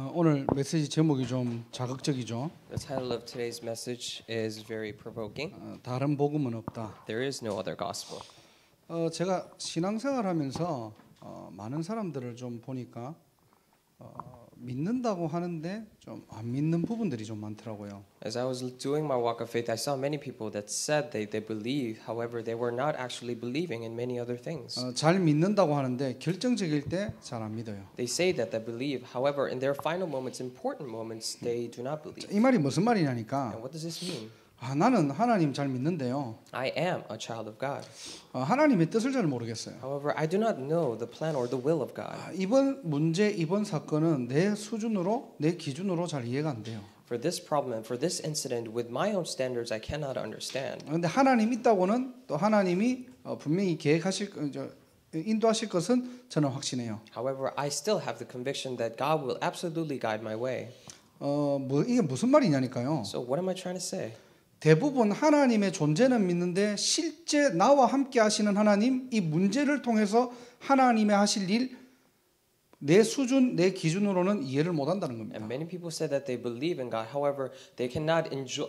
오늘 메시지 제목이 좀 자극적이죠. The title of today's message is very provoking. 다른 복음은 없다. There is no other gospel. 제가 신앙생활하면서 많은 사람들을 좀 보니까 믿는다고 하는데 좀 안 믿는 부분들이 좀 많더라고요. As I was doing my walk of faith, I saw many people that said they believe, however, they were not actually believing in many other things. 잘 믿는다고 하는데 결정적일 때 잘 안 믿어요. They say that they believe, however, in their final moments, important moments, they do not believe. 이 말이 무슨 말이냐니까 And what does this mean? 나는 하나님 잘 믿는데요. I am a child of God. 하나님의 뜻을 잘 모르겠어요. However, I do not know the plan or the will of God. 이번 문제, 이번 사건은 내 수준으로, 내 기준으로 잘 이해가 안 돼요. For this problem and for this incident, with my own standards, I cannot understand. 그런데 하나님 있다고는 또 하나님이 분명히 계획하실 인도하실 것은 저는 확신해요. However, I still have the conviction that God will absolutely guide my way. 이게 무슨 말이냐니까요. So what am I trying to say? 대부분 하나님의 존재는 믿는데 실제 나와 함께 하시는 하나님, 이 문제를 통해서 하나님의 하실 일, 내 수준, 내 기준으로는 이해를 못 한다는 겁니다. And many people say that they believe in God. However, they cannot enjoy.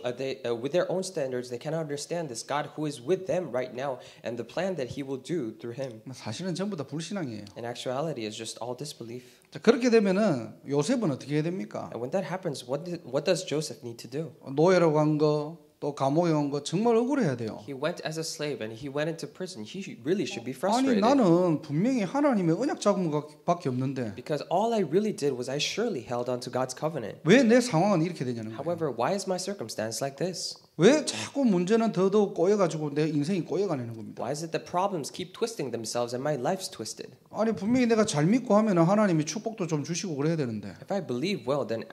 With their own standards, they cannot understand this God who is with them right now and the plan that He will do through Him. 사실은 전부 다 불신앙이에요. In actuality, it's just all disbelief. 자, 그렇게 되면은 요셉은 어떻게 해야 됩니까? And when that happens, what does Joseph need to do? 노예로 간 거, 또 감옥에 간 거 정말 억울해야 돼요. He went as a slave and he went into prison. He really should be 아니 frustrated. 나는 분명히 하나님의 언약 잡은 것밖에 없는데 Because all I really did was I surely held on to God's covenant. 왜 내 상황은 이렇게 되냐는 거예요. However, why is my circumstance like this? 왜 자꾸 문제는 더더욱 꼬여가지고 내 인생이 꼬여가는 겁니다. Why is it that problems keep twisting themselves and my life's twisted? 아니 분명히 내가 잘 믿고 하면은 하나님이 축복도 좀 주시고 그래야 되는데. If I believe well, then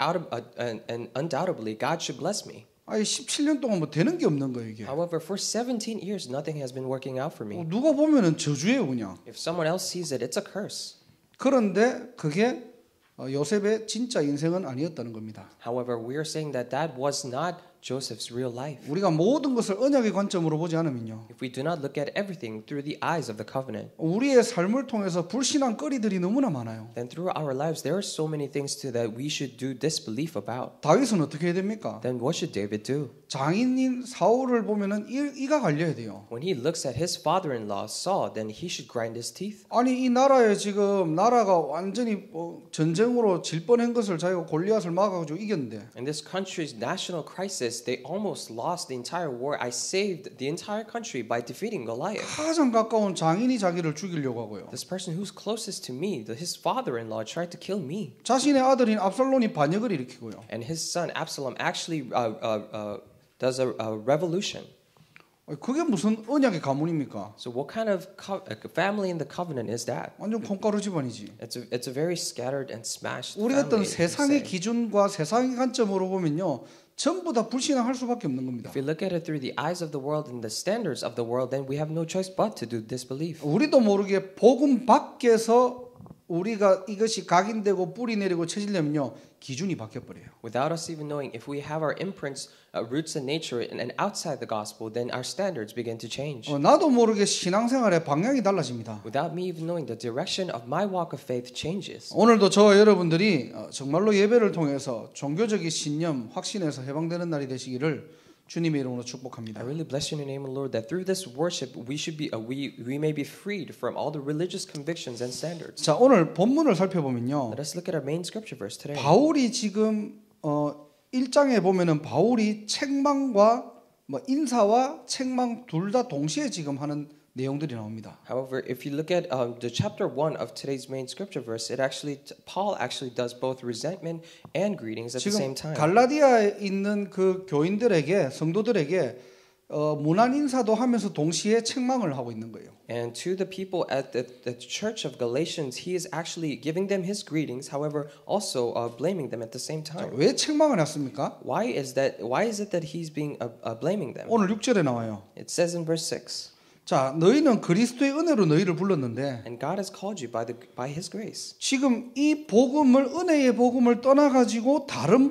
and undoubtedly God should bless me. 아니 17년 동안 뭐 되는 게 없는 거예요 이게. However, for 17 years, nothing has been working out for me. 누가 보면은 저주예요 그냥. If someone else sees it, it's a curse. 그런데 그게 요셉의 진짜 인생은 아니었다는 겁니다. However, we are saying that that was not Joseph's real life. 우리가 모든 것을 언약의 관점으로 보지 않으면요. If we do not look at everything through the eyes of the covenant, 우리의 삶을 통해서 불신앙 거리들이 너무나 많아요. then through our lives there are so many things that we should do disbelief about. 다윗은 어떻게 해야 됩니까? Then what should David do? 장인인 사울을 보면은 이가 갈려야 돼요. When he looks at his father-in-law Saul, then he should grind his teeth. 아니 이 나라에 지금 나라가 완전히 전쟁으로 질 뻔한 것을 자기가 골리앗을 막아가지고 이겼는데. In this country's national crisis, they almost lost the entire war. I saved the entire country by defeating Goliath. 가장 가까운 장인이 자기를 죽이려고 하고요. This person who's closest to me, his father-in-law, tried to kill me. 자신의 아들인 압살롬이 반역을 일으키고요. And his son Absalom actually does a revolution. 그게 무슨 언약의 가문입니까? So what kind of family in the covenant is that? 완전 콩가루 집안이지. It's a very scattered and smashed 우리가 어떤 family. 세상의 기준과 세상의 관점으로 보면요, 전부 다 불신앙할 수밖에 없는 겁니다. If we look at it through the eyes of the world and the standards of the world, then we have no choice but to do disbelief. 우리도 모르게 복음 밖에서 우리가 이것이 각인되고 뿌리 내리고 체질되면요, 기준이 바뀌어 버려요. Without us even knowing, if we have our imprints, roots in nature, and outside the gospel, then our standards begin to change. 나도 모르게 신앙생활의 방향이 달라집니다. Without me even knowing, the direction of my walk of faith changes. 오늘도 저와 여러분들이 정말로 예배를 통해서 종교적인 신념, 확신에서 해방되는 날이 되시기를 주님의 이름으로 축복합니다. I really bless you in the name of the Lord that through this worship we may be freed from all the religious convictions and standards. 자, 오늘 본문을 살펴보면요. Let us look at our main scripture verse today. 바울이 지금 1장에 보면은 바울이 책망과 인사와 책망 둘 다 동시에 지금 하는 내용들이 나옵니다. However, if you look at the chapter 1 of today's main scripture verse, Paul actually does both resentment and greetings at the same 지금 time. 갈라디아에 있는 그 교인들에게 성도들에게 문안 인사도 하면서 동시에 책망을 하고 있는 거예요. And to the people at the church of Galatians, he is actually giving them his greetings, however, also blaming them at the same time. 왜 책망을 했습니까? Why is it that he's being blaming them? 오늘 6절에 나와요. It says in verse 6. 자, 너희는 그리스도의 은혜로 너희를 불렀는데 And God has called you by his grace. 지금 이 복음을 은혜의 복음을 떠나 가지고 다른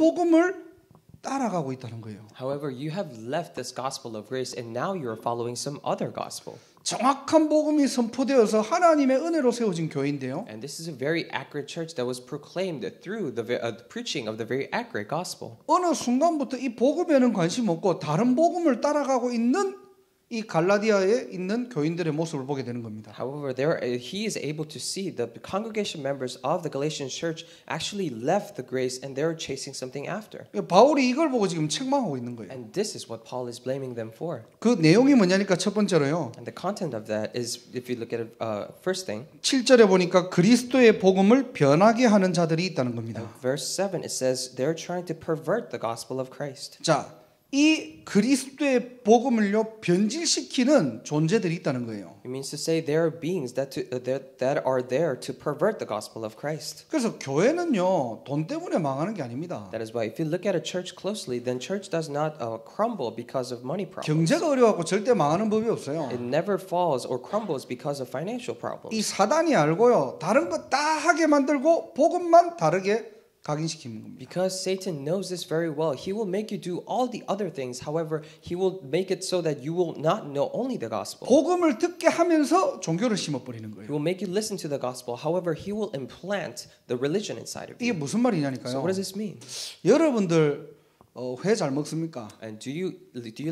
따라가고 있다는 거예요. However, you have left this gospel of grace and now you are following some other gospel. 정확한 복음이 선포되어서 하나님의 은혜로 세워진 교회인데요. And this is a very accurate church that was proclaimed through the preaching of the very accurate gospel. 어느 순간부터 이 복음에는 관심 없고 다른 복음을 따라가고 있는 이 갈라디아에 있는 교인들의 모습을 보게 되는 겁니다. However, he is able to see the congregation members of the Galatian church actually left the grace and they're chasing something after. 바울이 이걸 보고 지금 책망하고 있는 거예요. And this is what Paul is blaming them for. 그 내용이 뭐냐니까 첫 번째로요. And the content of that is, if you look at it, first thing, 7절에 보니까 그리스도의 복음을 변하게 하는 자들이 있다는 겁니다. verse 7, it says they're trying to pervert the gospel of Christ. 자, 이 그리스도의 복음을요 변질시키는 존재들이 있다는 거예요. It means to say there are beings that are there to pervert the gospel of Christ. 그래서 교회는요 돈 때문에 망하는 게 아닙니다. That is why if you look at a church closely, then church does not crumble because of money problems. 경제가 어려워갖고 절대 망하는 법이 없어요. It never falls or crumbles because of financial problems. 이 사단이 알고요 다른 거 다 하게 만들고 복음만 다르게 각인시키는 겁니다. Because Satan knows this very well, he will make you do all the other things. However, he will make it so that you will not know only the gospel. 복음을 듣게 하면서 종교를 심어버리는 He 거예요. will make you listen to the gospel. However, he will implant the religion inside of 이게 you. 무슨 So 말이냐니까요. what does this mean? 여러분들 회 잘 먹습니까? And do you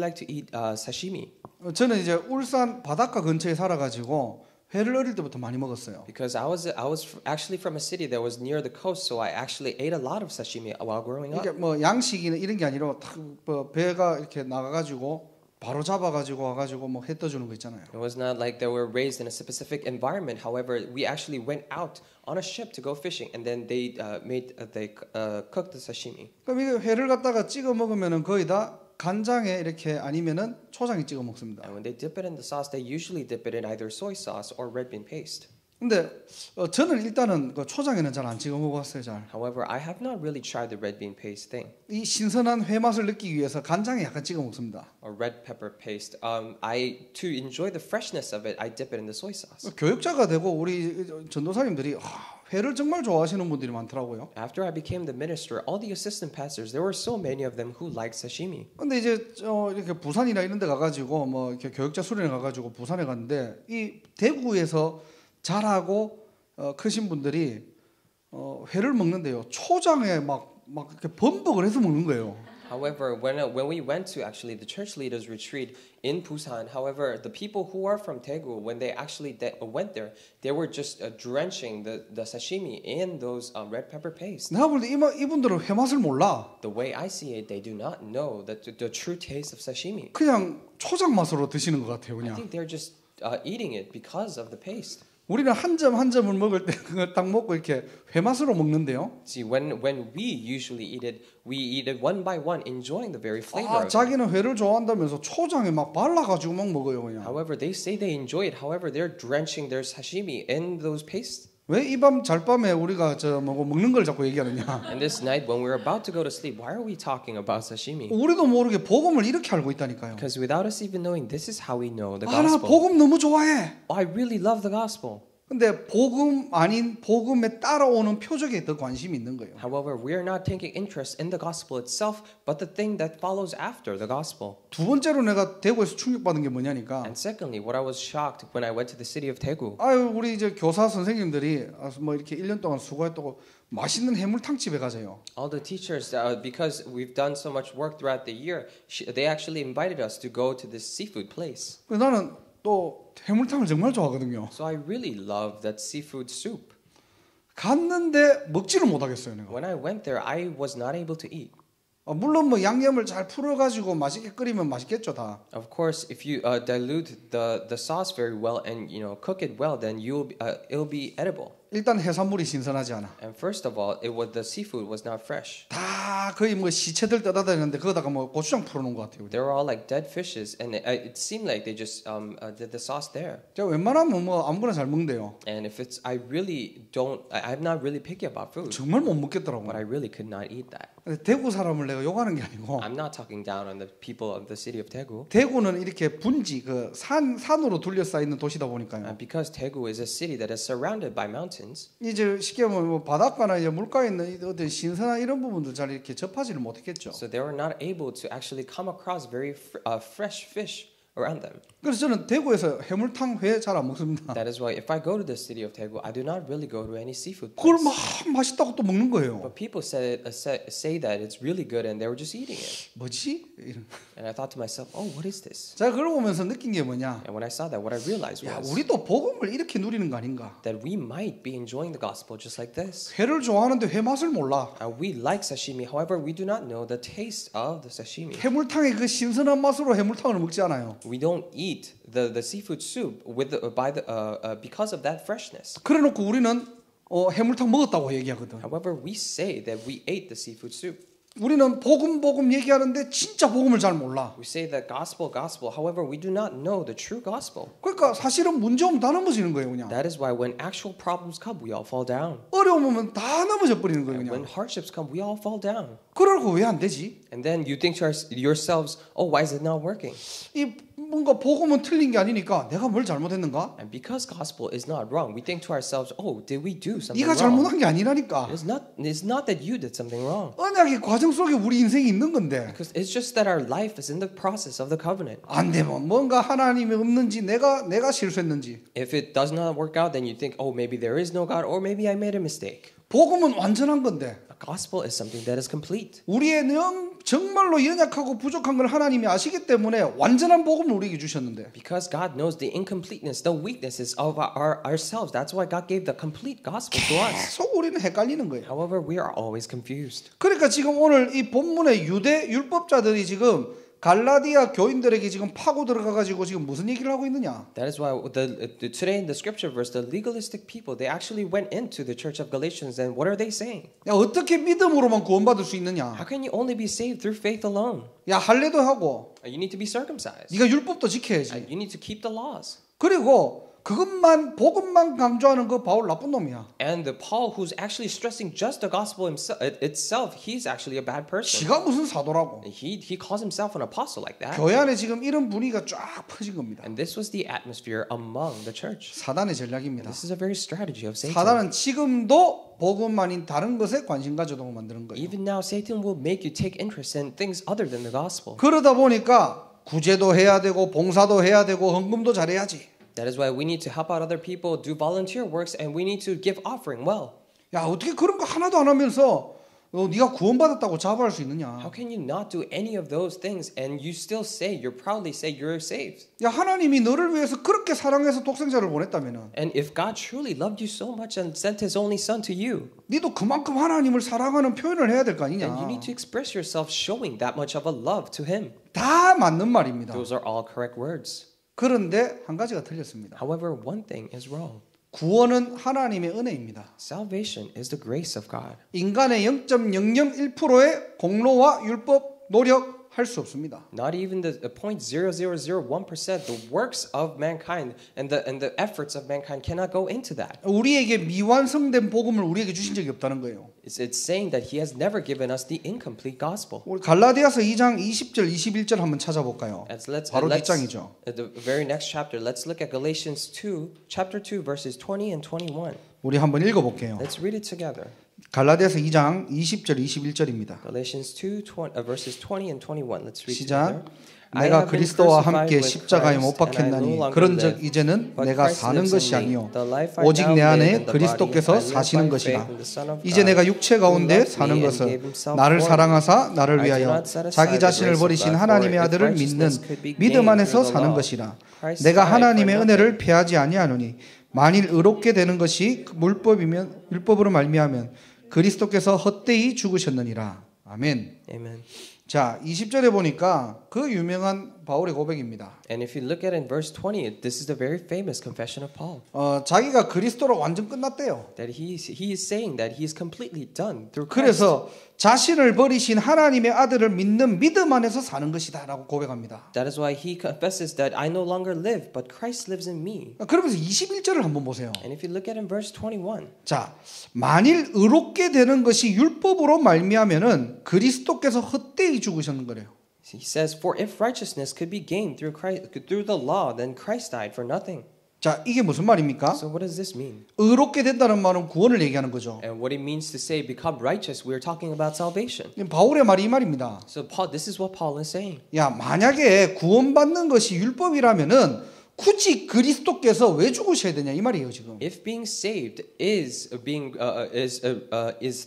like to eat sashimi? 저는 이제 울산 바닷가 근처에 살아가지고 회를 어릴 때부터 많이 먹었어요. Because I was actually from a city that was near the coast, so I actually ate a lot of sashimi while growing up. 이게 뭐 양식이나 이런 게 아니라 뭐 배가 이렇게 나가가지고 바로 잡아가지고 와가지고 뭐 해 떠주는 거 있잖아요. It was not like they were raised in a specific environment. However, we actually went out on a ship to go fishing, and then they cooked the sashimi. 그럼 이게 회를 갖다가 찍어 먹으면은 거의 다 간장에 이렇게 아니면은 초장에 찍어 먹습니다. And when they dip it in the sauce, they usually dip it in either soy sauce or red bean paste. 근데 저는 일단은 그 초장에는 잘 안 찍어 먹어봤어요, 잘. However, I have not really tried the red bean paste thing 이 신선한 회 맛을 느끼기 위해서 간장에 약간 찍어 먹습니다. or red pepper paste. To enjoy the freshness of it, I dip it in the soy sauce. 교육자가 되고 우리 전도사님들이 회를 정말 좋아하시는 분들이 많더라고요. After I became the minister, all the assistant pastors, there were so many of them who liked sashimi. 근데 이제 이렇게 부산이나 이런 데 가가지고 뭐 이렇게 교육자 수련회 가가지고 부산에 갔는데 이 대구에서 자라고 크신 분들이 회를 먹는데요 초장에 막 이렇게 범벅을 해서 먹는 거예요. However, when we went to actually the church leaders retreat in Busan, however, the people who are from Daegu, when they actually went there, they were just drenching the sashimi in those red pepper paste. 내가 볼 때 이분들은 회 맛을 몰라. The way I see it, they do not know the true taste of sashimi. 그냥 초장 맛으로 드시는 것 같아요, I 그냥. think they're just eating it because of the paste. 우리는 한 점을 먹을 때 그걸 딱 먹고 이렇게 회 맛으로 먹는데요. See, when we usually eat it, we eat it one by one, enjoying the very flavor of it. 자기는 회를 좋아한다면서 초장에 막 발라가지고 막 먹어요, 그냥. However, they say they enjoy it. However, they're drenching their sashimi in those pastes. 왜 이 밤 잘밤에 우리가 먹는 걸 자꾸 얘기하느냐? And this night, when we're about to go to sleep, why are we talking about sashimi? 우리도 모르게 복음을 이렇게 알고 있다니까요. Because without us even knowing, this is how we know the 나 gospel. 복음 너무 좋아해. Oh, I really love the gospel. 근데 복음 아닌 복음에 따라오는 표적에 더 관심이 있는 거예요. However, we are not taking interest in the gospel itself, but the thing that follows after the gospel. 두 번째로 내가 대구에서 충격받은 게 뭐냐니까. And secondly, what I was shocked when I went to the city of Daegu. 아유 우리 이제 교사 선생님들이 뭐 이렇게 1년 동안 수고했다고 맛있는 해물탕집에 가세요. All the teachers, because we've done so much work throughout the year, they actually invited us to go to this seafood place. 그래서 나는 또 해물탕을 정말 좋아하거든요. So I really love that seafood soup. 갔는데 먹지를 못하겠어요, 내가. When I went there, I was not able to eat. 물론 뭐 양념을 잘 풀어가지고 맛있게 끓이면 맛있겠죠 다. Of course, if you dilute the sauce very well and cook it well, then it'll be edible. 일단 해산물이 신선하지 않아. And first of all, the seafood was not fresh. 다 거의 뭐 시체들 떠다니는데 거기다가 뭐 고추장 풀어놓은 것 같아요. They were all like dead fishes, and it seemed like they just did the sauce there. 제가 웬만하면 뭐 아무거나 잘 먹는데요. And if I'm not really picky about food, 정말 못 먹겠더라고요. but I really could not eat that. 대구 사람을 내가 욕하는 게 아니고 I'm not talking down on the people of the city of Daegu. 대구는 이렇게 분지 그 산으로 둘러싸여 있는 도시다 보니까요. Because Daegu is a city that is surrounded by mountains. 이제 쉽게 말하면 뭐 바닷가나 이제 물가에 있는 어떤 신선한 이런 부분들 잘 이렇게 접하지를 못했겠죠. So they were not able to actually come across very fresh fish around them. 그래서 저는 대구에서 해물탕 회 잘 안 먹습니다. That is why if I go to the city of Daegu, I do not really go to any seafood 그걸 place. 막 맛있다고 또 먹는 거예요. But people say that it's really good, and they were just eating it. 뭐지? 이런. And I thought to myself, oh, what is this? 제가 그걸 보면서 느낀 게 뭐냐? And when I saw that, what I realized 야, was 우리도 복음을 이렇게 누리는 거 아닌가? that we might be enjoying the gospel just like this. 회를 좋아하는데 회 맛을 몰라. We like sashimi, however, we do not know the taste of the sashimi. 해물탕의 그 신선한 맛으로 해물탕을 먹지 않아요. We don't eat the seafood soup because of that freshness. 그래놓고 우리는 해물탕 먹었다고 얘기하거든. However, we say that we ate the seafood soup. 우리는 복음 얘기하는데 진짜 복음을 잘 몰라. We say that gospel. However, we do not know the true gospel. 그러니까 사실은 문제 오면 다 넘어지는 거예요, 그냥. That is why when actual problems come, we all fall down. 어려움 오면 다 넘어져 버리는 거예요, And when 그냥. hardships come, we all fall down. 그러고 왜 안 되지? And then you think to yourselves, oh, why is it not working? 이 뭔가 복음은 틀린 게 아니니까 내가 뭘 잘못했는가? And because gospel is not wrong, we think to ourselves, oh, did we do something 네가 wrong? 잘못한 게 아니라니까. It's not that you did something wrong. 언약의 과정 속에 우리 인생이 있는 건데. Because it's just that our life is in the process of the covenant. 안 되면 뭔가 하나님이 없는지 내가 실수했는지. If it does not work out, then you think, oh, maybe there is no God, or maybe I made a mistake. 복음은 완전한 건데. A gospel is something that is complete. 우리의 정말로 연약하고 부족한 걸 하나님이 아시기 때문에 완전한 복음을 우리에게 주셨는데. Because God knows the incompleteness, the weaknesses of ourselves. That's why God gave the complete gospel to us. 계속 우리는 헷갈리는 거예요. However, we are always confused. 그러니까 지금 오늘 이 본문의 유대 율법자들이 지금 갈라디아 교인들에게 지금 파고 들어가 가지고 지금 무슨 얘기를 하고 있느냐? That is why today in the scripture verse, the legalistic people, they actually went into the church of Galatians, and what are they saying? 야, 어떻게 믿음으로만 구원받을 수 있느냐? How can you only be saved through faith alone? 야, 할례도 하고 You need to be circumcised. 네가 율법도 지켜야지. You need to keep the laws. 그리고 복음만 강조하는 그 바울 나쁜 놈이야. And the Paul, who's actually stressing just the gospel itself, he's actually a bad person. 지가 무슨 사도라고. He calls himself an apostle like that. 교회 안에 지금 이런 분위기가 쫙 퍼진 겁니다. And this was the atmosphere among the church. 사단의 전략입니다. This is a very strategy of Satan. 사단은 지금도 복음 아닌 다른 것에 관심 가져도록 만드는 거예요. Even now, Satan will make you take interest in things other than the gospel. 그러다 보니까 구제도 해야 되고 봉사도 해야 되고 헌금도 잘해야지. That is why we need to help out other people, do volunteer works, and we need to give offering well. 야, 어떻게 그런 거 하나도 안 하면서 네가 구원받았다고 자부할 수 있느냐? How can you not do any of those things and you still proudly say you're saved? 야, 하나님이 너를 위해서 그렇게 사랑해서 독생자를 보냈다면은 And if God truly loved you so much and sent His only Son to you, 니도 그만큼 하나님을 사랑하는 표현을 해야 될 거 아니냐? then you need to express yourself showing that much of a love to Him. 다 맞는 말입니다. Those are all correct words. 그런데 한 가지가 틀렸습니다. However, one thing is wrong. 구원은 하나님의 은혜입니다. Salvation is the grace of God. 인간의 0.001%의 공로와 율법 노력 할 수 없습니다. Not even the 0.0001%, the works of mankind and the efforts of mankind cannot go into that. 우리에게 미완성된 복음을 우리에게 주신 적이 없다는 거예요. It's saying that He has never given us the incomplete gospel. 우리 갈라디아서 2장 20절 21절 한번 찾아볼까요? 바로 뒷장이죠. At the very next chapter, let's look at Galatians 2, chapter 2, verses 20 and 21. 우리 한번 읽어볼게요. Let's read it together. 갈라디아서 2장 20절 21절입니다. Galatians 2, verses 20 and 21. Let's read 시작. together. 내가 그리스도와 함께 십자가에 못 박혔나니 그런즉 이제는 내가 사는 것이 아니요 오직 내 안에 그리스도께서 사시는 것이라. 이제 내가 육체 가운데 사는 것은 나를 사랑하사 나를 위하여 자기 자신을 버리신 하나님의 아들을 믿는 믿음 안에서 사는 것이라. 내가 하나님의 은혜를 패하지 아니하노니 만일 의롭게 되는 것이 율법으로 말미암으면 그리스도께서 헛되이 죽으셨느니라. 아멘. Amen. 자, 20절에 보니까 그 유명한 바울의 고백입니다. And if you look at it in verse 20, this is the very famous confession of Paul. 자기가 그리스도로 완전 끝났대요. That he is saying that he is completely done through Christ. 그래서 자신을 버리신 하나님의 아들을 믿는 믿음 안에서 사는 것이다라고 고백합니다. That is why he confesses that I no longer live, but Christ lives in me. 그러면서 21절을 한번 보세요. And if you look at in verse 21, 자, 만일 의롭게 되는 것이 율법으로 말미암으면은 그리스도께서 헛되이 죽으셨는 거래요. he says, "For if righteousness could be gained through the law, then Christ died for nothing." 자, 이게 무슨 말입니까? So what does this mean? 의롭게 된다는 말은 구원을 얘기하는 거죠. And what it means to say become righteous, we're talking about salvation. 바울의 말이 이 말입니다. So Paul, this is what Paul is saying. 야, 만약에 구원받는 것이 율법이라면은 굳이 그리스도께서 왜 죽으셔야 되냐 이 말이에요 지금. If being saved is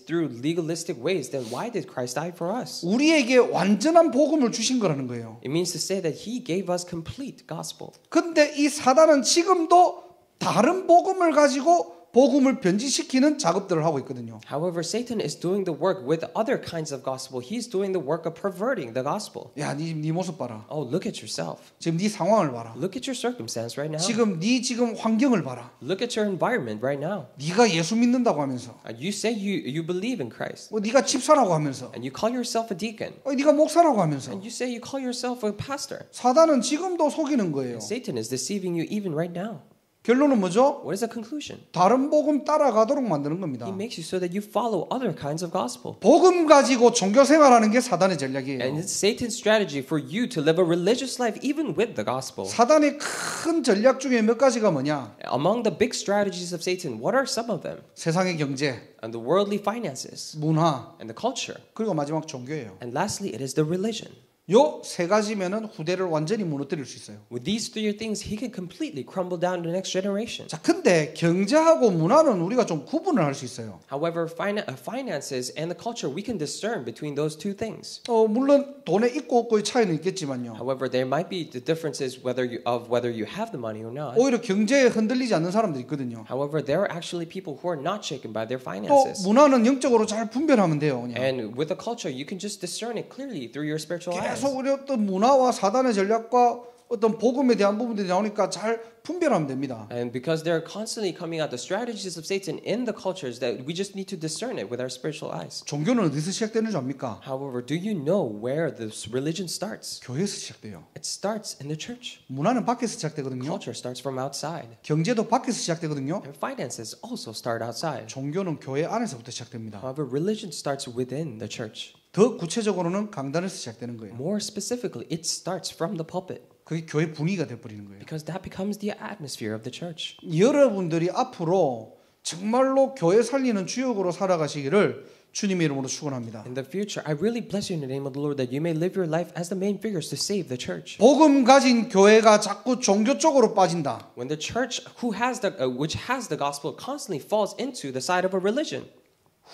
through legalistic ways, then why did Christ die for us? 우리에게 완전한 복음을 주신 거라는 거예요. It means to say that He gave us complete gospel. 근데 이 사단은 지금도 다른 복음을 가지고 복음을 변질시키는 작업들을 하고 있거든요. However, Satan is doing the work with other kinds of gospel. He's doing the work of perverting the gospel. 야, 네 모습 봐라. Oh, look at yourself. 지금 네 상황을 봐라. Look at your circumstance right now. 지금 환경을 봐라. Look at your environment right now. 네가 예수 믿는다고 하면서, You say you believe in Christ, 네가 집사라고 하면서, and you call yourself a deacon, 네가 목사라고 하면서, and you say you call yourself a pastor. 사단은 지금도 속이는 거예요. Satan is deceiving you even right now. 결론은 뭐죠? What is the conclusion? 다른 복음 따라가도록 만드는 겁니다. He makes you so that you follow other kinds of gospel. 복음 가지고 종교 생활하는 게 사단의 전략이에요. And it's Satan's strategy for you to live a religious life even with the gospel. 사단의 큰 전략 중에 몇 가지가 뭐냐? Among the big strategies of Satan, what are some of them? 세상의 경제, And the worldly finances, 문화, and the culture. 그리고 마지막 종교예요. And lastly, it is the religion. 요 세 가지면은 후대를 완전히 무너뜨릴 수 있어요. With these three things, he can completely crumble down the next generation. 자, 근데 경제하고 문화는 우리가 좀 구분을 할 수 있어요. However, finances and the culture, we can discern between those two things. 물론 돈에 있고 없고의 차이는 있겠지만요. However, there might be the differences whether you have the money or not. 오히려 경제에 흔들리지 않는 사람들이 있거든요. However, there are actually people who are not shaken by their 또 finances. 문화는 영적으로 잘 분별하면 돼요. 그냥. And with the culture, you can just discern it clearly through your spiritual eyes. 계속 우리 어떤 문화와 사단의 전략과 어떤 복음에 대한 부분들이 나오니까 잘 분별하면 됩니다. And because they're constantly coming out the strategies of Satan in the cultures, that we just need to discern it with our spiritual eyes. 종교는 어디서 시작되는 줄 압니까? However, do you know where this religion starts? 교회에서 시작돼요. It starts in the church. 문화는 밖에서 시작되거든요. Culture starts from outside. 경제도 밖에서 시작되거든요. And finances also start outside. 종교는 교회 안에서부터 시작됩니다. However, religion starts within the church. 더 구체적으로는 강단에서 시작되는 거예요. More specifically, it starts from the pulpit. 그게 교회 분위기가 돼버리는 거예요. Because that becomes the atmosphere of the church. 여러분들이 앞으로 정말로 교회 살리는 주역으로 살아가시기를 주님의 이름으로 축원합니다. In the future, I really bless you in the name of the Lord that you may live your life as the main figures to save the church. 복음 가진 교회가 자꾸 종교 쪽으로 빠진다. When the church which has the gospel constantly falls into the side of a religion,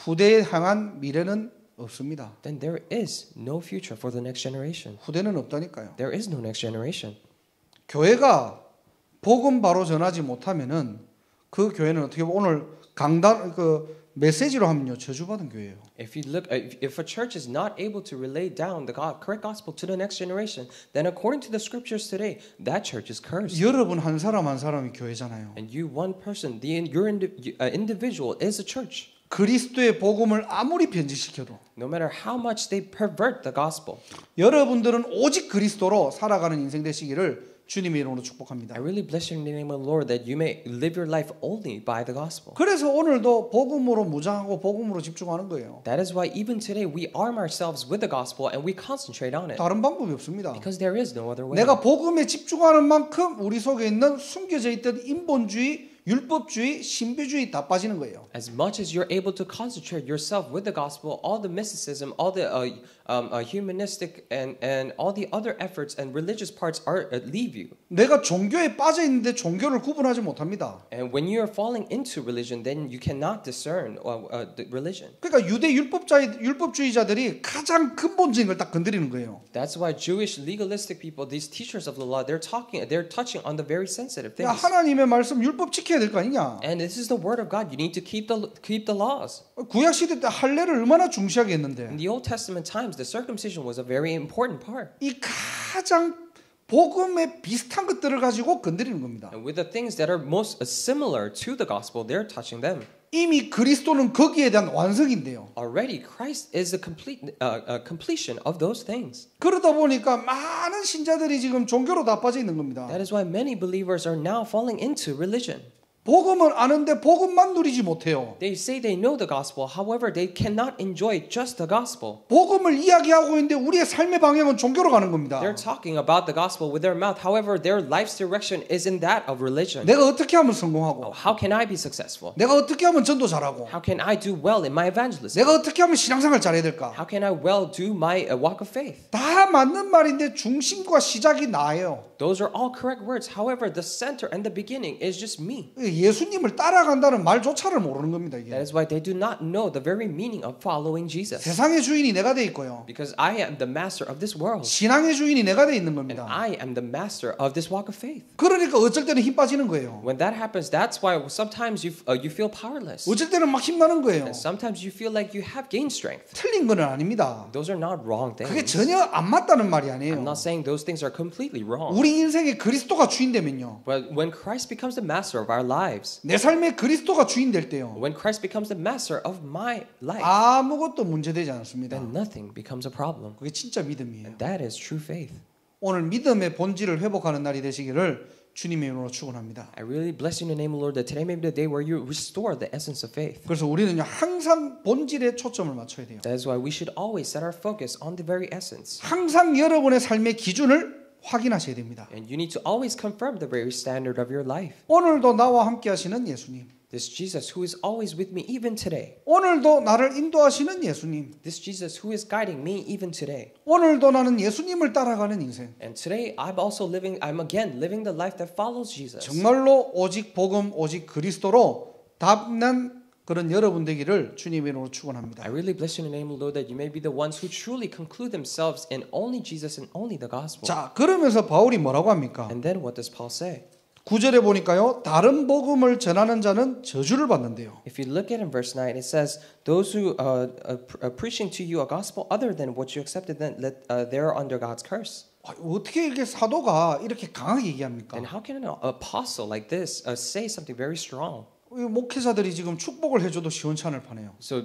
후대에 향한 미래는 없습니다. then there is no future for the next generation. 후대는 없다니까요. There is no next generation. 교회가 복음 바로 전하지 못하면은 그 교회는 어떻게 보면 오늘 강단 메시지로 하면요 저주받은 교회예요. If a church is not able to relay down the correct gospel to the next generation, then according to the scriptures today, that church is cursed. 여러분 한 사람 한 사람이 교회잖아요. And you, one person, your individual is a church. 그리스도의 복음을 아무리 변질시켜도 No matter how much they pervert the gospel, 여러분들은 오직 그리스도로 살아가는 인생 되시기를 주님의 이름으로 축복합니다. I really bless you in the name of the Lord that you may live your life only by the gospel. 그래서 오늘도 복음으로 무장하고 복음으로 집중하는 거예요. That is why even today we arm ourselves with the gospel and we concentrate on it. 다른 방법이 없습니다. Because there is no other way. 내가 복음에 집중하는 만큼 우리 속에 있는 숨겨져 있던 인본주의, 율법주의, 신비주의 다 빠지는 거예요. As much as you're able to concentrate yourself with the gospel, all the mysticism, all the humanistic and all the other efforts and religious parts leave you. 내가 종교에 빠져 있는데 종교를 구분하지 못합니다. And when you are falling into religion, then you cannot discern the religion. 그러니까 유대 율법주의자들이 가장 근본적인 걸 딱 건드리는 거예요. That's why Jewish legalistic people, these teachers of the law, they're touching on the very sensitive things. 야, 하나님의 말씀 율법 지켜야 될 거 아니냐? And this is the word of God. You need to keep the laws. 구약 시대 때 할례를 얼마나 중시하게 했는데 In the Old Testament times, the circumcision was a very important part. 이 가장 복음에 비슷한 것들을 가지고 건드리는 겁니다. And with the things that are most similar to the gospel, they're touching them. 이미 그리스도는 거기에 대한 완성인데요. Already, Christ is the completion of those things. 그러다 보니까 많은 신자들이 지금 종교로 다 빠져 있는 겁니다. That is why many believers are now falling into religion. 복음은 아는데 복음만 누리지 못해요. They say they know the gospel, however, they cannot enjoy just the gospel. 복음을 이야기하고 있는데 우리의 삶의 방향은 종교로 가는 겁니다. They're talking about the gospel with their mouth, however, their life's direction is in that of religion. 내가 어떻게 하면 성공하고, Oh, how can I be successful? 내가 어떻게 하면 전도 잘하고, How can I do well in my evangelism? 내가 어떻게 하면 신앙생활 잘해야 될까? How can I well do my walk of faith? 다 맞는 말인데 중심과 시작이 나예요. Those are all correct words. However, the center and the beginning is just me. 예수님을 따라간다는 말조차를 모르는 겁니다. 이게. That is why they do not know the very meaning of following Jesus. 세상의 주인이 내가 돼 있고요. Because I am the master of this world. 신앙의 주인이 내가 돼 있는 And 겁니다. I am the master of this walk of faith. 그러니까 어쩔 때는 힘 빠지는 거예요. When that happens, that's why sometimes you feel powerless. 어쩔 때는 막 힘나는 거예요. And sometimes you feel like you have gained strength. 틀린 건 아닙니다. Those are not wrong 그게 things. 전혀 안 맞다는 말이 I'm 아니에요. not saying those things are completely wrong. 우리 인생에 그리스도가 주인 되면요. But when Christ becomes the master of our lives, 내 삶에 그리스도가 주인 될 때요. when Christ becomes the master of my life, 아무것도 문제되지 않습니다. then nothing becomes a problem. 그게 진짜 믿음이에요. And that is true faith. 오늘 믿음의 본질을 회복하는 날이 되시기를 주님의 이름으로 축원합니다. I really bless you in the name of the Lord that today may be the day where you restore the essence of faith. 그래서 우리는요 항상 본질에 초점을 맞춰야 돼요. That is why we should always set our focus on the very essence. 항상 여러분의 삶의 기준을 확인하셔야 됩니다. And you need to always confirm the very standard of your life. 오늘도 나와 함께 하시는 예수님. This Jesus who is always with me even today. 오늘도 나를 인도하시는 예수님. This Jesus who is guiding me even today. 오늘도 나는 예수님을 따라가는 인생. And today I'm again living the life that follows Jesus. 정말로 오직 복음, 오직 그리스도로 답난 그런 여러분 되기를 주님의 이름으로 축원합니다. I really bless you in the name of the Lord that you may be the ones who truly conclude themselves in only Jesus and only the gospel. 자, 그러면서 바울이 뭐라고 합니까? And then what does Paul say? 9절에 보니까요. 다른 복음을 전하는 자는 저주를 받는데요. If you look at in verse 9, it says, those who are preaching to you a gospel other than what you accepted, then they're under God's curse. 어떻게 이렇게 사도가 이렇게 강하게 얘기합니까? And how can an apostle like this say something very strong? 목회자들이 지금 축복을 해줘도 시원찮을 판해요. So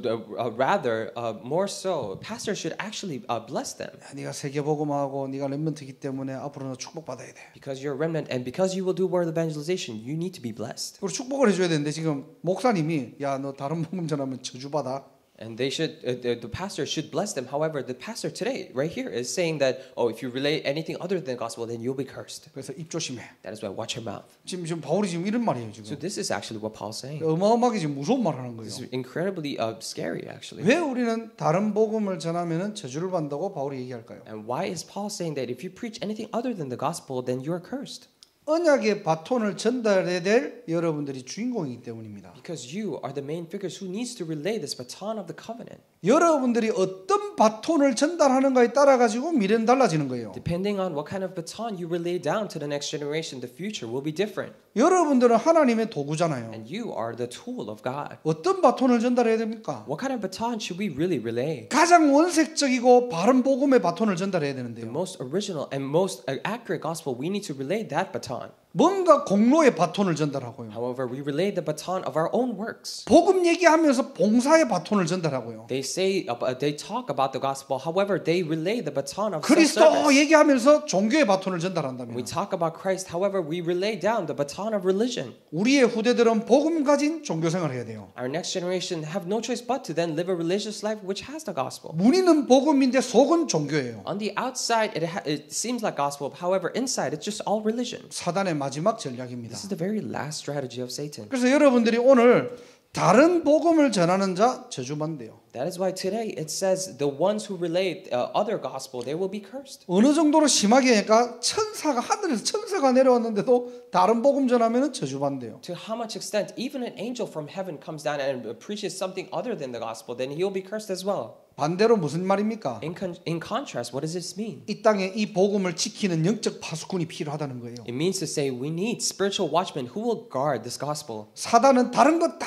rather, more so, pastors should actually bless them. 네가 세계복음하고 네가 렘넌트이기 때문에 앞으로는 축복받아야 돼. Because you're a remnant and because you will do word evangelization, you need to be blessed. 그리고 축복을 해줘야 되는데 지금 목사님이 야 너 다른 복음 전하면 저주받아. And they should, the pastor should bless them. However, the pastor today, right here, is saying that, oh, if you relay anything other than the gospel, then you'll be cursed. 그래서 입 조심해. That is why watch your mouth. 지금 바울이 지금 이런 말이에요 So 지금. this is actually what Paul's saying. 어마어마하게 지금 무서운 말을 하는 This 거예요. is incredibly scary, actually. 왜 우리는 다른 복음을 전하면은 저주를 받는다고 바울이 얘기할까요? And why is Paul saying that if you preach anything other than the gospel, then you are cursed? 언약의 바톤을 전달해야 될 여러분들이 주인공이기 때문입니다. Because you are the main figures who needs to relay this baton of the covenant. 여러분들이 어떤 바톤을 전달하는가에 따라 가지고 미래는 달라지는 거예요. Depending on what kind of baton you relay down to the next generation, the future will be different. 여러분들은 하나님의 도구잖아요. And you are the tool of God. 어떤 바톤을 전달해야 됩니까? What kind of baton should we really relay? 가장 원색적이고 바른 복음의 바톤을 전달해야 The 되는데요. most original and most accurate gospel, we need to relay that baton. 뭔가 공로의 바톤을 전달하고요. However, we relay the baton of our own works. 복음 얘기하면서 봉사의 바톤을 전달하고요. They talk about the gospel. However, they relay the baton of 그리스도 self-service. 얘기하면서 종교의 바톤을 전달한다면 We talk about Christ. However, we relay down the baton of religion. 우리의 후대들은 복음 가진 종교 생활을 해야 돼요. Our next generation have no choice but to then live a religious life which has the gospel. 문의는 복음인데 속은 종교예요. On the outside, it seems like gospel. However, inside, it's just all religion. 사단의 마지막 전략입니다. This is the very last strategy of Satan. 그래서 여러분들이 오늘 다른 복음을 전하는 자 저주받는데요. That is why today it says the ones who relay other gospel, they will be cursed. 어느 정도로 심하게 하니까 천사가 하늘에서 천사가 내려왔는데도 다른 복음 전하면 저주받는데요. To how much extent even an angel from heaven comes down and preaches something other than the gospel, then he'll be cursed as well. 반대로 무슨 말입니까? In contrast, what does this mean? 이 땅에 이 복음을 지키는 영적 파수꾼이 필요하다는 거예요. It means to say we need spiritual watchmen who will guard this gospel. 사단은 다른 거 다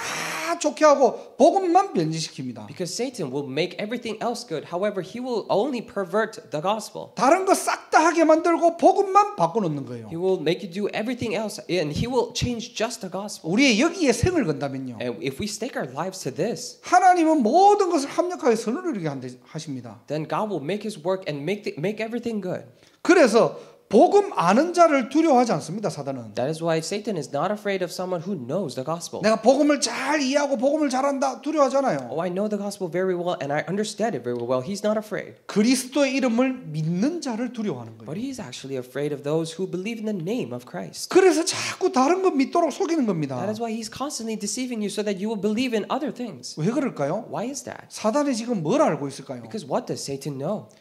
좋게 하고 복음만 변질시킵니다. Because Satan will make everything else good. However, he will only pervert the gospel. 다른 거 싹 다 하게 만들고 복음만 바꿔놓는 거예요. He will make you do everything else, and he will change just the gospel. 우리의 여기에 생을 건다면요. And if we stake our lives to this, 하나님은 모든 것을 합력하게 선을 이루게 하십니다. then God will make his work and make everything good. 그래서 복음 아는 자를 두려워하지 않습니다. 사단은. That is why Satan is not afraid of someone who knows the gospel. 내가 복음을 잘 이해하고 복음을 잘한다 두려워하잖아요. Oh, I know the gospel very well and I understand it very well. He's not afraid. 그리스도의 이름을 믿는 자를 두려워하는 거예요. But he's actually afraid of those who believe in the name of Christ. 그래서 자꾸 다른 거 믿도록 속이는 겁니다. That is why he's constantly deceiving you so that you will believe in other things. 왜 그럴까요? Why is that? 사단이 지금 뭘 알고 있을까요? Because what does Satan know?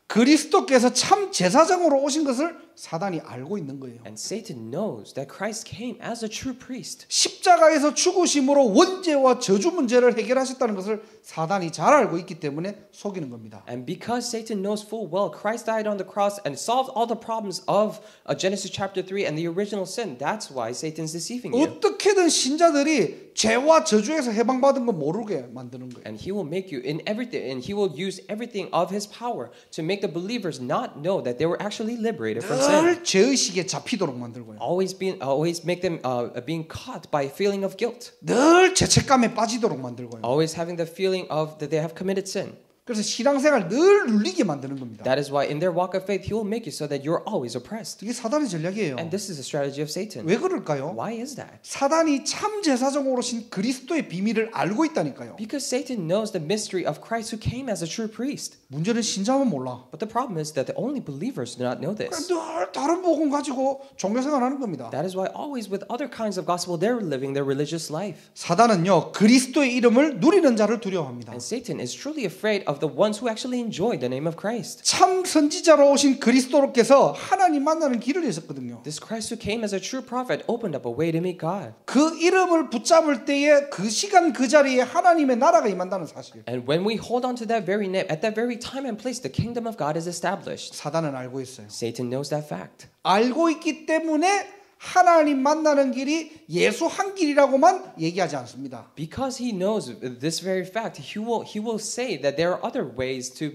그리스도께서 참 제사장으로 오신 것을 사단이 알고 있는 거예요. And Satan knows that Christ came as a true priest. 십자가에서 죽으심으로 원죄와 저주 문제를 해결하셨다는 것을 사단이 잘 알고 있기 때문에 속이는 겁니다. And because Satan knows full well Christ died on the cross and solved all the problems of Genesis chapter 3 and the original sin, that's why Satan's deceiving you. 어떻게든 신자들이 죄와 저주에서 해방받은 거 모르게 만드는 거예요. And he will make you in everything, and he will use everything of his power to make the believers not know that they were actually liberated from sin. 늘 죄의식에 잡히도록 만들고요. Always make them being caught by a feeling of guilt. 늘 죄책감에 빠지도록 만들고요. Always having the feeling of that they have committed sin. 그래서 신앙생활 늘 눌리게 만드는 겁니다. That is why in their walk of faith, he will make you so that you're always oppressed. 이게 사단의 전략이에요. And this is the strategy of Satan. 왜 그럴까요? Why is that? 사단이 참 제사장으로 오신 그리스도의 비밀을 알고 있다니까요. Because Satan knows the mystery of Christ who came as a true priest. 문제는 신자만 몰라. But the problem is that the only believers do not know this. 늘 다른 복음 가지고 종교생활하는 겁니다. That is why always with other kinds of gospel, they're living their religious life. 사단은요 그리스도의 이름을 누리는 자를 두려워합니다. And Satan is truly afraid of the ones who actually enjoy the name of Christ. 참 선지자로 오신 그리스도께서 하나님 만나는 길을 여셨거든요. This Christ who came as a true prophet opened up a way to meet God. 그 이름을 붙잡을 때에 그 시간 그 자리에 하나님의 나라가 임한다는 사실. And when we hold on to that very name, at that very time and place, the kingdom of God is established. 사단은 알고 있어요. Satan knows that fact. 알고 있기 때문에 하나님 만나는 길이 예수 한 길이라고만 얘기하지 않습니다. Because he knows this very fact, he will say that there are other ways to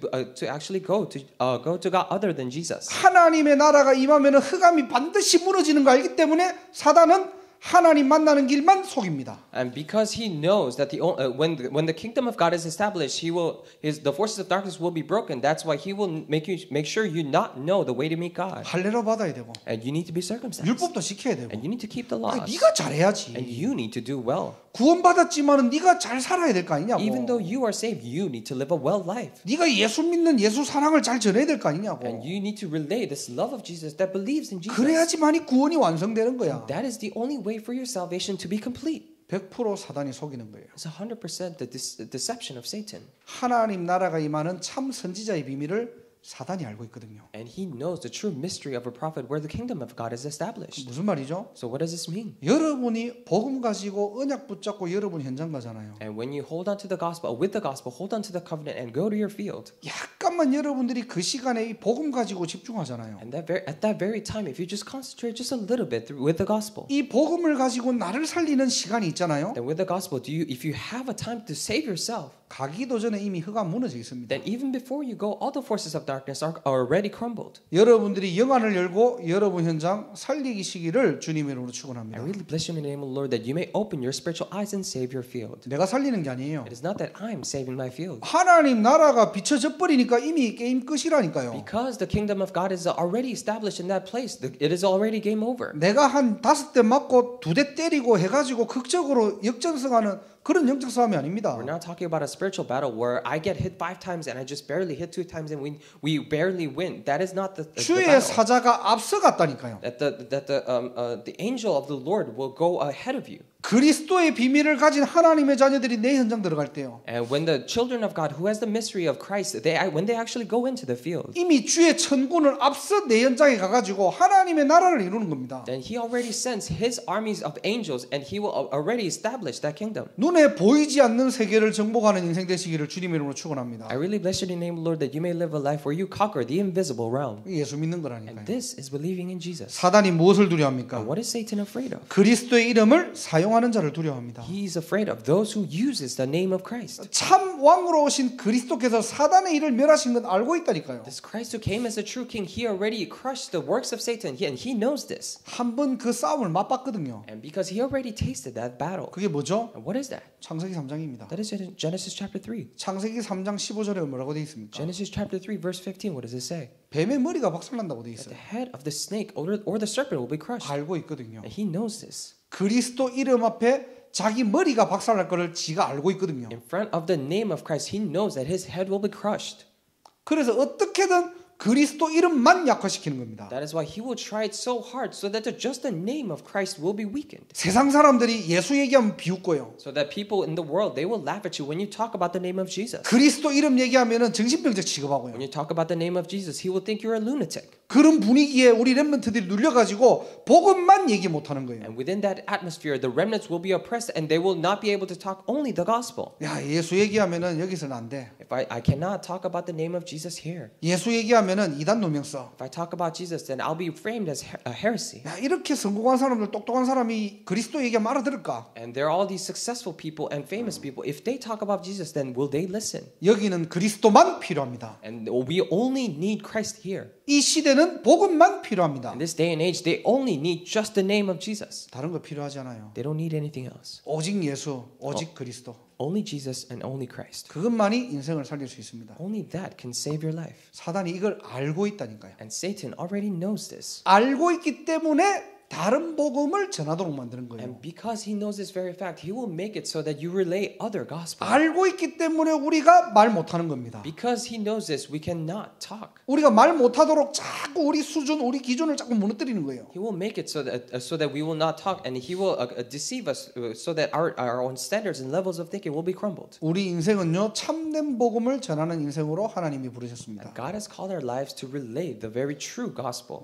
actually go to God other than Jesus. 하나님의 나라가 임하면 흑암이 반드시 무너지는 거 알기 때문에 사단은 하나님 만나는 길만 속입니다. And because he knows that when the kingdom of God is established, the forces of darkness will be broken. That's why he will make sure you not know the way to meet God. 할례로 받아야 되고 And you need to be circumcised. 율법도 지켜야 되고 And you need to keep the laws. 네가 잘해야지. And you need to do well. 구원받았지만은 네가 잘 살아야 될 거 아니냐고. Even though you are saved, you need to live a well life. 네가 예수 믿는 예수 사랑을 잘 전해야 될 거 아니냐고. And you need to relay this love of Jesus that believes in Jesus. 그래야지만이 구원이 완성되는 거야. That is the only way for your salvation to be complete. 100% 사단이 속이는 거예요. It's 100% the deception of Satan. 하나님 나라가 임하는 참 선지자의 비밀을 사단이 알고 있거든요. And he knows the true mystery of a prophet where the kingdom of God is established. 무슨 말이죠? So what does this mean? 여러분이 복음 가지고 언약 붙잡고 여러분 현장 가잖아요. And when you hold on to the gospel, with the gospel, hold on to the covenant and go to your field. 약간만 여러분들이 그 시간에 이 복음 가지고 집중하잖아요. And at that very time, if you just concentrate just a little bit with the gospel, 이 복음을 가지고 나를 살리는 시간이 있잖아요. then with the gospel, if you have a time to save yourself, 가기도 전에 이미 흑암 무너져 있습니다. then even before you go, all the forces of darkness are already crumbled. 여러분들이 영안을 열고 여러분 현장 살리기 시기를 주님의 이름으로 축원합니다. I really bless you in the name of the Lord that you may open your spiritual eyes and save your field. 내가 살리는 게 아니에요. It is not that I'm saving my field. 하나님 나라가 비춰져 버리니까 이미 게임 끝이라니까요. Because the kingdom of God is already established in that place, it is already game over. 내가 한 5대 맞고 2대 때리고 해가지고 극적으로 역전승하는 그런 영적 싸움이 아닙니다. We're not talking about a spiritual battle where I get hit 5 times and I just barely hit 2 times and we barely win. That is not the 주의 battle. 사자가 앞서갔다니까요. That the angel of the Lord will go ahead of you. 그리스도의 비밀을 가진 하나님의 자녀들이 내 현장 들어갈 때요. And when the children of God who has the mystery of Christ, when they actually go into the field, 이미 주의 천군을 앞서 내 현장에 가가지고 하나님의 나라를 이루는 겁니다. then he already sends his armies of angels and he will already establish that kingdom. 눈에 보이지 않는 세계를 정복하는 인생 되시기를 주님의 이름으로 축원합니다. I really bless you in the name of the Lord that you may live a life where you conquer the invisible realm. 예수 믿는 And 거라니까요. this is believing in Jesus. 사단이 무엇을 And 두려워합니까? what is Satan afraid of? 그리스도의 이름을 사용하는 사용하는 자를 두려워합니다. He's afraid of those who uses the name of Christ. 참 왕으로 오신 그리스도께서 사단의 일을 멸하신 건 알고 있다니까요. This Christ who came as a true king, he already crushed the works of Satan, and he knows this. 한 번 그 싸움을 맛봤거든요. And because he already tasted that battle. 그게 뭐죠? And what is that? 창세기 3장입니다. That is in Genesis chapter 3. 창세기 3장 15절에 뭐라고 되어 있습니까? Genesis chapter 3 verse 15, what does it say? 뱀의 머리가 박살난다고 되어 That 있어요. the head of the snake or the serpent will be crushed. 알고 있거든요. And he knows this. 그리스도 이름 앞에 자기 머리가 박살날 거를 지가 알고 있거든요. In front of the name of Christ, he knows that his head will be crushed. 그래서 어떻게든 그리스도 이름만 약화시키는 겁니다. That is why he will try it so hard so that just the name of Christ will be weakened. 세상 사람들이 예수 얘기하면 비웃고요. So that people in the world, they will laugh at you when you talk about the name of Jesus. 그리스도 이름 얘기하면은 정신병자 취급하고요. When you talk about the name of Jesus, he will think you're a lunatic. 그런 분위기에 우리 렘넌트들이 눌려가지고 복음만 얘기 못하는 거예요. And within that atmosphere, the remnants will be oppressed and they will not be able to talk only the gospel. 야, 예수 얘기하면은 여기서는 안 돼. If I cannot talk about the name of Jesus here. 예수 얘기하면은 이단 누명 써. If I talk about Jesus, then I'll be framed as a heresy. 야, 이렇게 성공한 사람들, 똑똑한 사람이 그리스도 얘기하면 알아들을까? And there are all these successful people and famous people. If they talk about Jesus, then will they listen? 여기는 그리스도만 필요합니다. And we only need Christ here. 이 시대는 복음만 필요합니다. In this day and age, they only need just the name of Jesus. 다른 거 필요하지 않아요. They don't need anything else. 오직 예수, 오직 그리스도. Only Jesus and only Christ. 그것만이 인생을 살릴 수 있습니다. Only that can save your life. 사단이 이걸 알고 있다니까요. And Satan already knows this. 알고 있기 때문에 다른 복음을 전하도록 만드는 거예요. And because he knows this very fact, he will make it so that you relay other gospel. 알고 있기 때문에 우리가 말 못하는 겁니다. Because he knows this, we cannot talk. 우리가 말 못하도록 자꾸 우리 수준, 우리 기준을 자꾸 무너뜨리는 거예요. He will make it so that we will not talk, and he will deceive us so that our own standards and levels of thinking will be crumbled. 우리 인생은요 참된 복음을 전하는 인생으로 하나님이 부르셨습니다. God has called our lives to relay the very true gospel.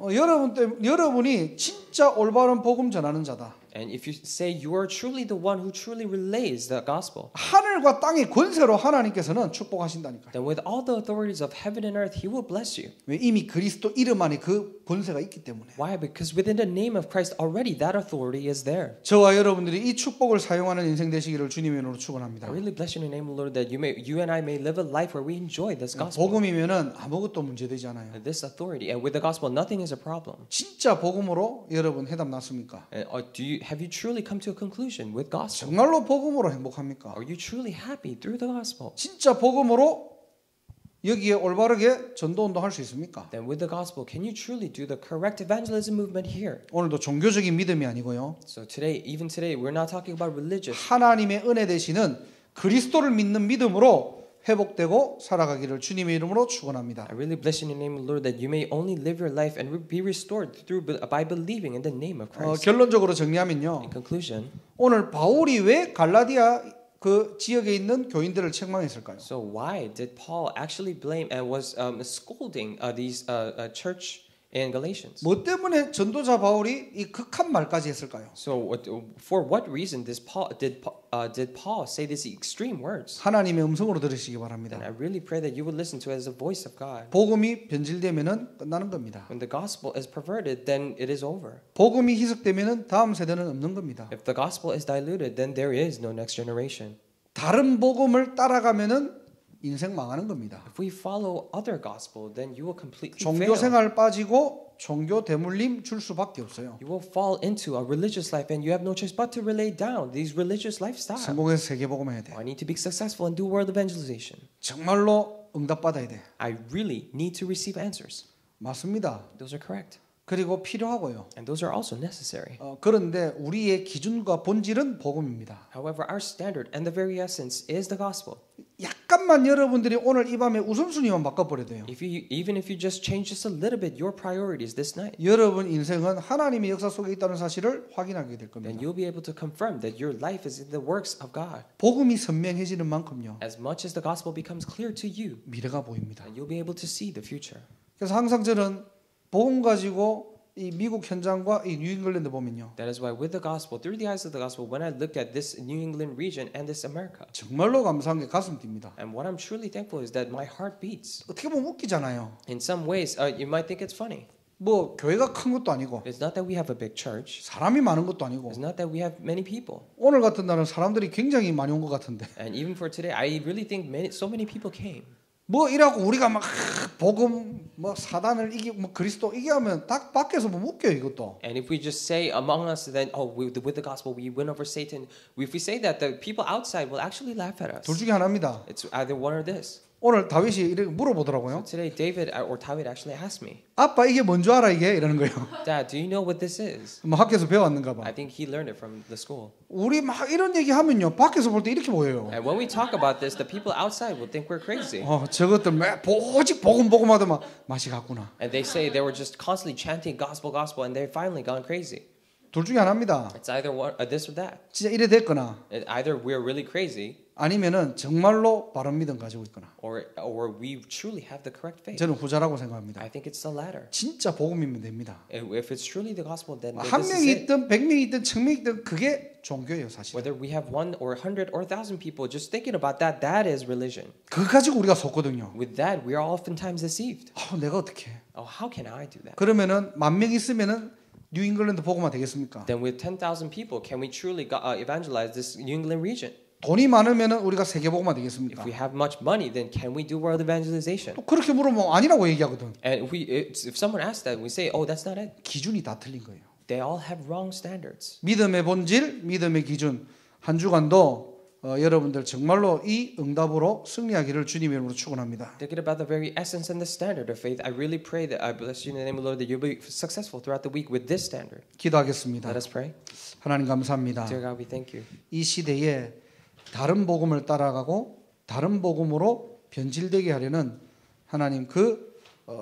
여러분이 진짜 올바른 복음 전하는 자다. And if you say you are truly the one who truly relays the gospel, 하늘과 땅의 권세로 하나님께서는 축복하신다니까요. then with all the authorities of heaven and earth, he will bless you. 왜 이미 그리스도 이름 안에 그 권세가 있기 때문에. Why? Because within the name of Christ already that authority is there. 저와 여러분들이 이 축복을 사용하는 인생 되시기를 주님의 이름으로 축원합니다. I really bless you in the name of the Lord that you and I may live a life where we enjoy this gospel. 복음이면은 아무것도 문제되지 않아요. This authority, and with the gospel, nothing is a problem. 진짜 복음으로 여러분 해답 났습니까? Have you truly come to a conclusion with gospel? 정말로 복음으로 행복합니까? Are you truly happy through the gospel? 진짜 복음으로 여기에 올바르게 전도운동 할 수 있습니까? Then with the gospel, can you truly do the correct evangelism movement here? 오늘도 종교적인 믿음이 아니고요. So today, even today, we're not talking about religious. 하나님의 은혜 되시는 그리스도를 믿는 믿음으로 회복되고 살아가기를 주님의 이름으로 축원합니다. I really bless you in the name of the Lord that you may only live your life and be restored by believing in the name of Christ. 결론적으로 정리하면요. In conclusion, 오늘 바울이 왜 갈라디아 그 지역에 있는 교인들을 책망했을까요? so why did Paul actually blame and was scolding these church in Galatians? 뭐 때문에 전도자 바울이 이 극한 말까지 했을까요? So for what reason did Paul say these extreme words? 하나님의 음성으로 들으시기 바랍니다. And I really pray that you would listen to it as the voice of God. 복음이 변질되면은 끝나는 겁니다. When the gospel is perverted, then it is over. 복음이 희석되면은 다음 세대는 없는 겁니다. If the gospel is diluted, then there is no next generation. 다른 복음을 따라가면은 인생 망하는 겁니다. If we follow other gospel, then you will completely 종교 fail. 생활 빠지고 종교 대물림 줄 수밖에 없어요. You will fall into a religious life, and you have no choice but to relay down these religious lifestyles. 성공해서 세계 복음 해야 돼. I need to be successful and do world evangelization. 정말로 응답 받아야 돼. I really need to receive answers. 맞습니다. Those are correct. 그리고 필요하고요. And those are also necessary. 그런데 우리의 기준과 본질은 복음입니다. However, our standard and the very essence is the gospel. 약간만 여러분들이 오늘 이 밤에 우선순위만 바꿔버려야 돼요. Even if you just change just a little bit your priorities this night, 여러분 인생은 하나님의 역사 속에 있다는 사실을 확인하게 될 겁니다. then you'll be able to confirm that your life is in the works of God. 복음이 선명해지는 만큼요. As much as the gospel becomes clear to you, 미래가 보입니다. and you'll be able to see the future. 그래서 항상 저는 복음 가지고 이 미국 현장과 이 뉴잉글랜드 보면요. That is why with the gospel, through the eyes of the gospel, when I look at this New England region and this America, 정말로 감사한 게 가슴 뜁니다. and what I'm truly thankful is that my heart beats. 어떻게 보면 웃기잖아요. In some ways, you might think it's funny. 뭐 교회가 큰 것도 아니고 It's not that we have a big church. 사람이 많은 것도 아니고 It's not that we have many people. 오늘 같은 날은 사람들이 굉장히 많이 온 것 같은데 And even for today, I really think so many people came. 뭐 이라고 우리가 막 복음 뭐 사단을 이기고 뭐 그리스도 이기하면 딱 밖에서 뭐 웃겨요 이것도. And if we just say among us, then with the gospel we win over Satan. If we say that, the people outside will actually laugh at us. 둘 중에 하나입니다. It's either one or this. 오늘 다윗이 이렇게 물어보더라고요. So today, David or David actually asked me, 아빠 이게 뭔 줄 알아 이게 이러는 거예요. Dad, do you know what this is? 뭐 학교에서 배웠는가 봐. I think he learned it from the school. 우리 막 이런 얘기 하면요 밖에서 볼 때 이렇게 보여요. And when we talk about this, the people outside will think we're crazy. 저것들 오직 복음 하더만 맛이 갔구나. And they say they were just constantly chanting gospel, gospel, and they've finally gone crazy. 둘 중에 하나입니다. It's either one, this or that. 진짜 이래 됐거나 Either we're really crazy, 아니면은 정말로 바른 믿음 가지고 있거나. or we truly have the correct faith. 저는 후자라고 생각합니다. I think it's the latter. 진짜 복음이면 됩니다. If it's truly the gospel, then 한 this is 명이 it. 있든 100명이 있든 1000명이 있든 그게 종교예요 사실. Whether we have 1 or 100 or 1,000 people just thinking about that, that is religion. 그거 가지고 우리가 속거든요. With that, we are oftentimes deceived. 내가 어떻게 해? Oh, how can I do that? 그러면은 10,000명 있으면은 뉴잉글랜드 복음화 되겠습니까? Then with 10,000 people, can we truly evangelize this New England region? 돈이 많으면은 우리가 세계 복음화 If 되겠습니까? we have much money, then can we do world evangelization? 또 그렇게 물으면 아니라고 얘기하거든. And if someone asks that, we say, oh, that's not it. 기준이 다 틀린 거예요. They all have wrong standards. 믿음의 본질, 믿음의 기준. 한 주간도 여러분들 정말로 이 응답으로 승리하기를 주님의 이름으로 축원합니다. Thinking about the very essence and the standard of faith, I really pray that I bless you in the name of the Lord that you'll be successful throughout the week with this standard. 기도하겠습니다. Let us pray. 하나님 감사합니다. Dear God, we thank you. 이 시대에 다른 복음을 따라가고 다른 복음으로 변질되게 하려는 하나님 그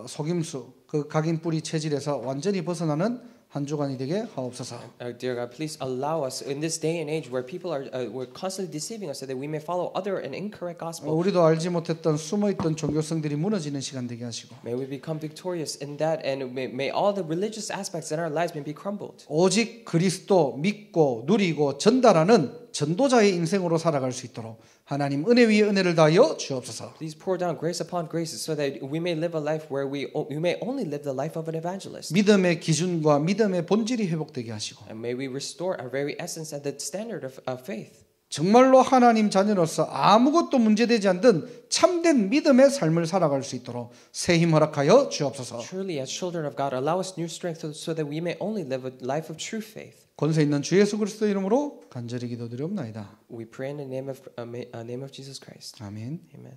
속임수, 그 각인 뿌리 체질에서 완전히 벗어나는 한 주간이 되게 하옵소서. Dear God, please allow us in this day and age where people are we're constantly deceiving us so that we may follow other and incorrect gospel. 우리도 알지 못했던 숨어있던 종교성들이 무너지는 시간 되게 하시고 May we become victorious in that, and may all the religious aspects in our lives may be crumbled. 오직 그리스도 믿고 누리고 전달하는 전도자의 인생으로 살아갈 수 있도록 하나님 은혜 위에 은혜를 다하여 주옵소서. Please pour down grace upon grace so that we may live a life where we may only live the life of an evangelist. 믿음의 기준과 믿음의 본질이 회복되게 하시고 And may we restore our very essence and the standard of faith. 정말로 하나님 자녀로서 아무것도 문제되지 않는 참된 믿음의 삶을 살아갈 수 있도록 새 힘 허락하여 주옵소서. Truly, as children of God, allow us new strength so that we may only live a life of true faith. 권세 있는 주 예수 그리스도 이름으로 간절히 기도드리옵나이다. We pray in the name of Jesus Christ. 아멘. Amen.